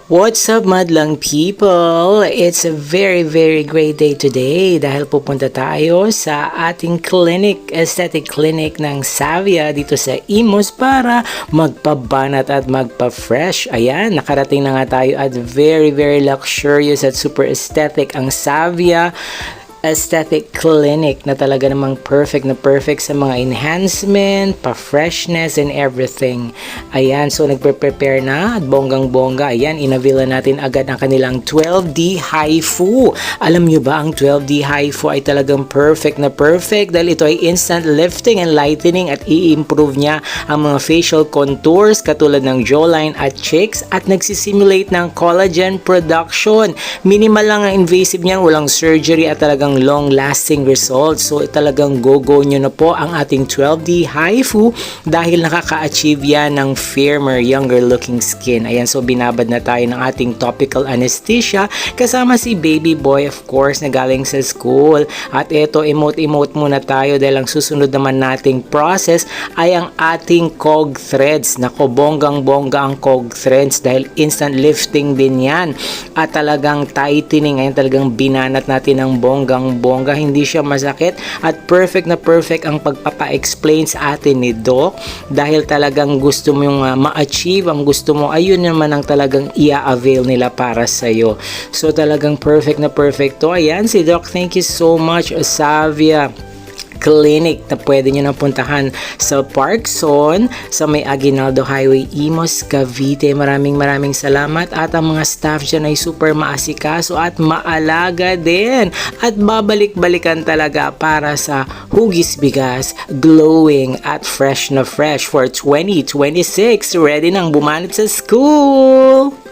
What's up, madlang people? It's a very great day today dahil pupunta tayo sa ating aesthetic clinic ng Savia dito sa Imus para magpabanat at magpa-fresh. Ayan, nakarating na nga tayo at very luxurious at super aesthetic ang Savia Aesthetic Clinic na talaga namang perfect sa mga enhancement, pa-freshness and everything. Ayan, so nagpe-prepare na at bonggang-bongga. Ayan, inavila natin agad ang kanilang 12D HIFU. Alam nyo ba, ang 12D HIFU ay talagang perfect dahil ito ay instant lifting and lightening at i-improve niya ang mga facial contours katulad ng jawline at cheeks at nagsisimulate ng collagen production. Minimal lang ang invasive niyan, walang surgery at talagang long-lasting results. So talagang go-go nyo na po ang ating 12D HIFU dahil nakaka-achieve yan ng firmer, younger looking skin. Ayan, so binabad na tayo ng ating topical anesthesia kasama si baby boy, of course, na galing sa school. At eto, emote muna tayo dahil ang susunod naman nating process ay ang ating cog threads. Nako, bonggang-bongga ang cog threads dahil instant lifting din yan. At talagang tightening, ayan, talagang binanat natin ng bonggang hindi siya masakit at perfect ang pagpapa-explain sa atin ni Doc dahil talagang gusto mo yung ma-achieve, ang gusto mo, ayun naman ang talagang i-avail nila para sa'yo. So talagang perfect to. Ayan, si Doc, thank you so much, Savia Clinic na pwede nyo nang puntahan sa Parkson sa may Aguinaldo Highway, Imus, Cavite. Maraming salamat at ang mga staff dyan ay super maasikaso at maalaga din at babalik-balikan talaga para sa hugis bigas, glowing at fresh na fresh for 2026. Ready nang bumanat sa school!